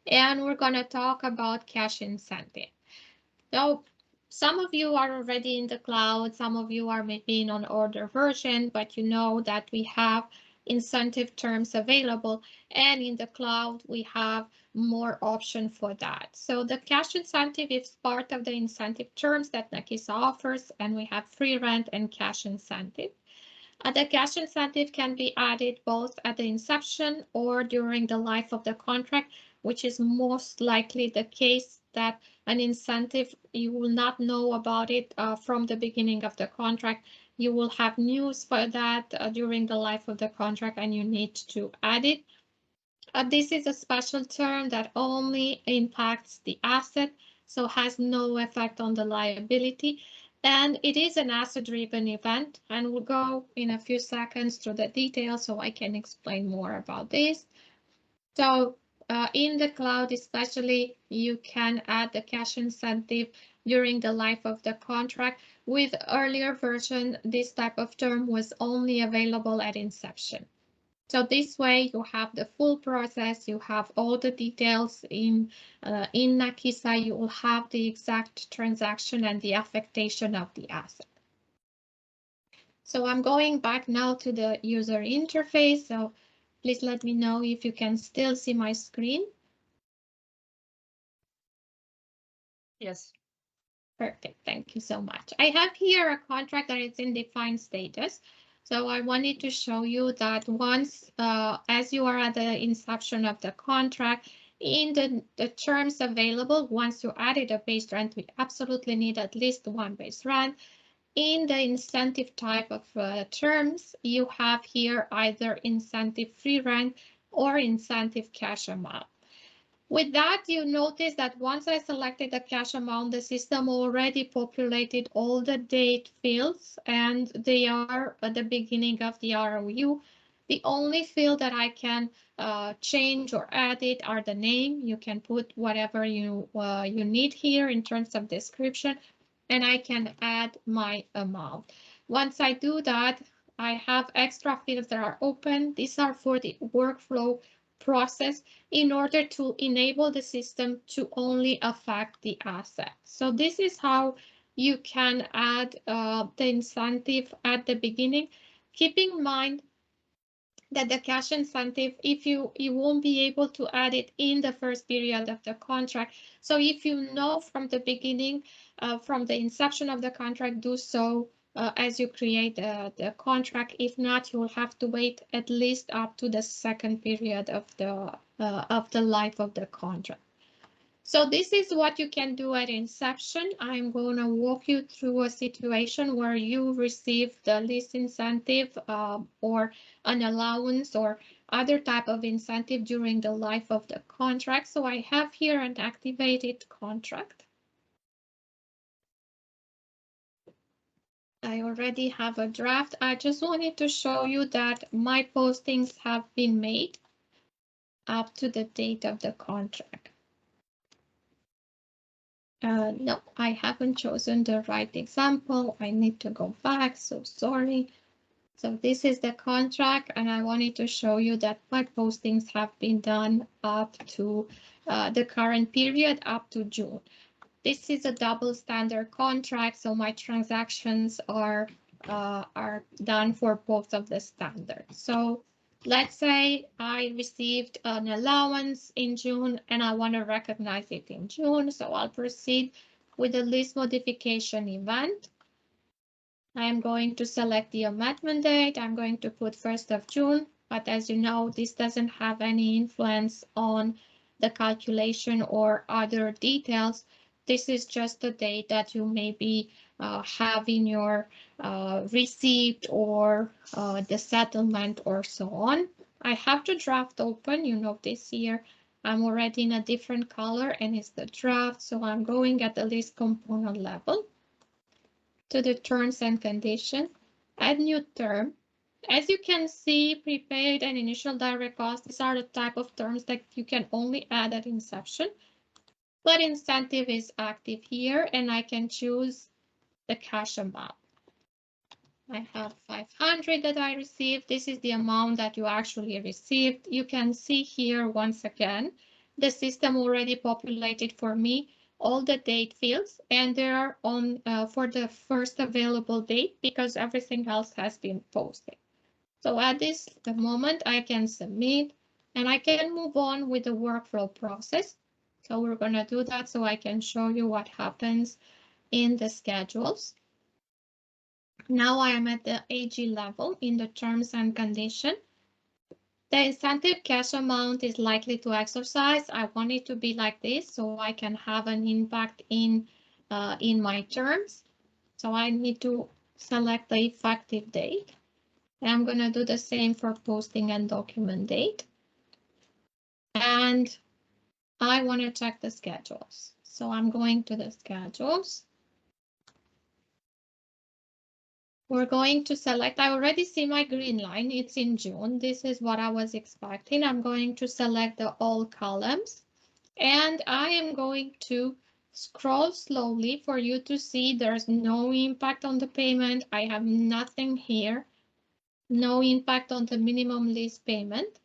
and we're going to talk about cash incentive. So some of you are already in the cloud, some of you are maybe in an older version, but you know that we have incentive terms available, and in the cloud we have more option for that. So the cash incentive is part of the incentive terms that Nakisa offers, and we have free rent and cash incentive. The cash incentive can be added both at the inception or during the life of the contract, which is most likely the case that an incentive, you will not know about it from the beginning of the contract. You will have news for that during the life of the contract, and you need to add it. This is a special term that only impacts the asset, so has no effect on the liability. And it is an asset-driven event, and we'll go in a few seconds through the details so I can explain more about this. So in the cloud especially, you can add the cash incentive during the life of the contract. With earlier version, this type of term was only available at inception. So this way you have the full process, you have all the details in Nakisa, you will have the exact transaction and the affectation of the asset. So I'm going back now to the user interface. So please let me know if you can still see my screen. Yes. Perfect, thank you so much. I have here a contract that is in defined status. So I wanted to show you that once, as you are at the inception of the contract, in the terms available, once you added a base rent, we absolutely need at least one base rent. In the incentive type of terms, you have here either incentive free rent or incentive cash amount. With that, you notice that once I selected the cash amount, the system already populated all the date fields, and they are at the beginning of the ROU. The only field that I can change or edit are the name. You can put whatever you need here in terms of description, and I can add my amount. Once I do that, I have extra fields that are open. These are for the workflow process in order to enable the system to only affect the asset. So this is how you can add the incentive at the beginning. Keep in mind that the cash incentive, if you won't be able to add it in the first period of the contract. So if you know from the beginning, from the inception of the contract, do so as you create the contract. If not, you will have to wait at least up to the second period of the life of the contract. So this is what you can do at inception. I'm going to walk you through a situation where you receive the lease incentive or an allowance or other type of incentive during the life of the contract. So I have here an activated contract. I already have a draft. I just wanted to show you that my postings have been made up to the date of the contract. No, I haven't chosen the right example. I need to go back, so sorry. So this is the contract, and I wanted to show you that my postings have been done up to the current period, up to June. This is a double standard contract, so my transactions are done for both of the standards. So let's say I received an allowance in June and I want to recognize it in June. So I'll proceed with the lease modification event. I'm going to select the amendment date. I'm going to put 1st of June, but as you know, this doesn't have any influence on the calculation or other details. This is just the date that you maybe have in your receipt or the settlement or so on. I have the draft open. You know, this here I'm already in a different color and it's the draft. So I'm going at the lease component level to the terms and conditions, add new term. As you can see, prepaid and initial direct cost, these are the type of terms that you can only add at inception. But incentive is active here, and I can choose the cash amount. I have 500 that I received. This is the amount that you actually received. You can see here once again the system already populated for me all the date fields, and they are on for the first available date because everything else has been posted. So at this moment, I can submit and I can move on with the workflow process. So we're going to do that so I can show you what happens in the schedules. Now I am at the AG level in the terms and condition. The incentive cash amount is likely to exercise. I want it to be like this so I can have an impact in my terms. So I need to select the effective date. I'm going to do the same for posting and document date. And I want to check the schedules. So I'm going to the schedules. We're going to select, I already see my green line, it's in June. This is what I was expecting. I'm going to select the all columns and I am going to scroll slowly for you to see there's no impact on the payment. I have nothing here, no impact on the minimum lease payment.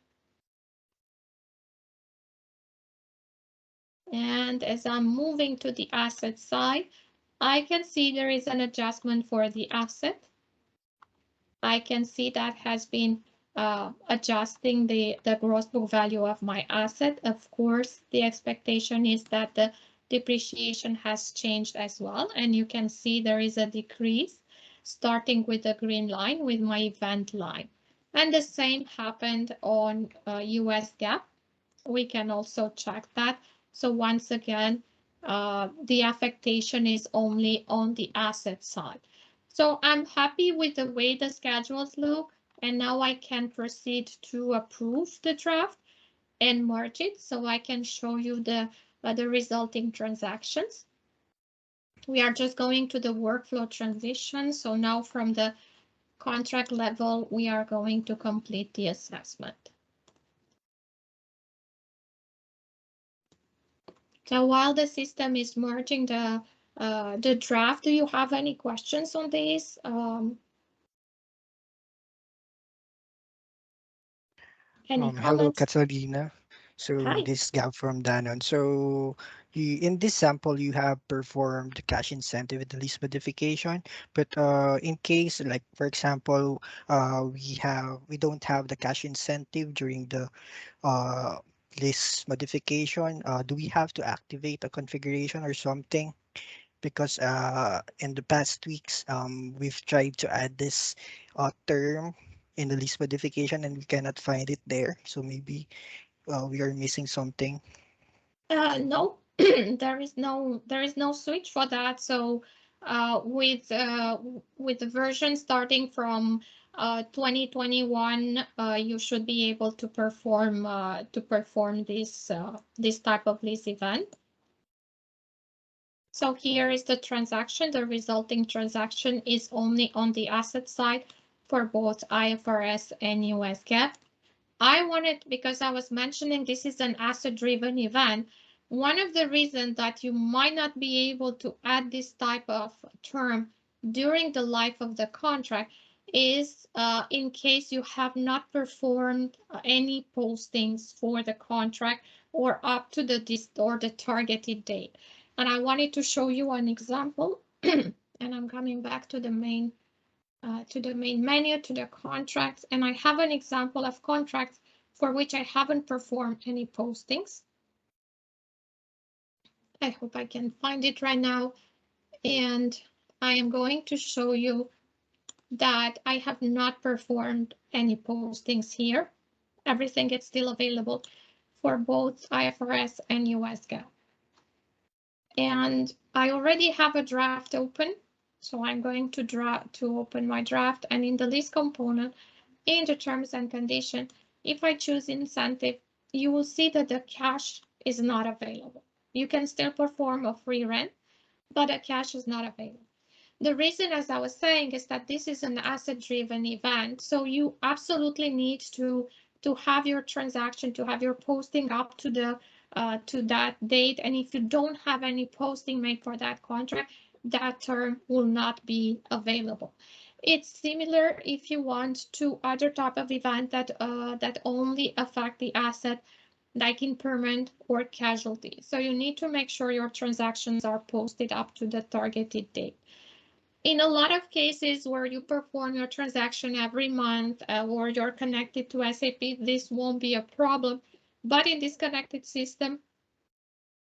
And as I'm moving to the asset side, I can see there is an adjustment for the asset. I can see that has been adjusting the gross book value of my asset. Of course, the expectation is that the depreciation has changed as well. And you can see there is a decrease starting with the green line with my event line. And the same happened on US GAAP. We can also check that. So once again, the affectation is only on the asset side. So I'm happy with the way the schedules look, and now I can proceed to approve the draft and merge it so I can show you the resulting transactions. We are just going to the workflow transition. So now from the contract level, we are going to complete the assessment. So while the system is merging the draft, do you have any questions on this? Any Hello, comments? Catalina. So Hi. this is Gab from Danon. So in this sample, you have performed the cash incentive with the lease modification, but in case, like for example, we don't have the cash incentive during the uh, lease modification. Do we have to activate a configuration or something? Because in the past weeks, we've tried to add this term in the list modification and we cannot find it there. So maybe we are missing something. No, there is no switch for that. So with the version starting from 2021, you should be able to perform this type of lease event. So here is the transaction. The resulting transaction is only on the asset side for both IFRS and US GAAP. I wanted, because I was mentioning this is an asset-driven event, one of the reasons that you might not be able to add this type of term during the life of the contract is in case you have not performed any postings for the contract or up to the targeted date. And I wanted to show you an example, and I'm coming back to the main menu, to the contracts, and I have an example of contracts for which I haven't performed any postings. I hope I can find it right now. And I am going to show you that I have not performed any postings here. Everything is still available for both IFRS and US GAAP. And I already have a draft open. So I'm going to open my draft, and in the list component, in the terms and condition, if I choose incentive, you will see that the cash is not available. You can still perform a free rent, but the cash is not available. The reason, as I was saying, is that this is an asset-driven event, so you absolutely need to have your transaction, to have your posting up to that date. And if you don't have any posting made for that contract, that term will not be available. It's similar if you want to other type of event that only affect the asset. like impairment or casualty. So you need to make sure your transactions are posted up to the targeted date. In a lot of cases where you perform your transaction every month or you're connected to SAP, this won't be a problem. But in this connected system,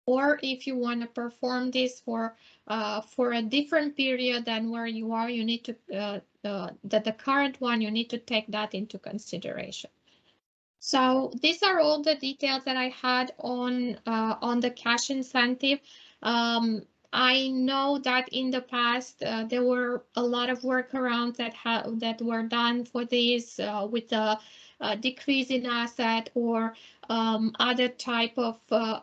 or if you want to perform this for a different period than where you are, you need to the current one, you need to take that into consideration. So these are all the details that I had on the cash incentive. I know that in the past there were a lot of workarounds that were done for this with the decrease in asset or other type of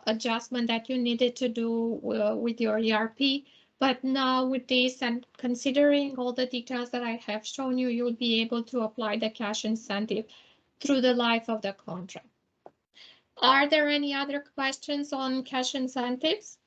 adjustment that you needed to do with your ERP. But now with this and considering all the details that I have shown you, you'll be able to apply the cash incentive through the life of the contract. Are there any other questions on cash incentives?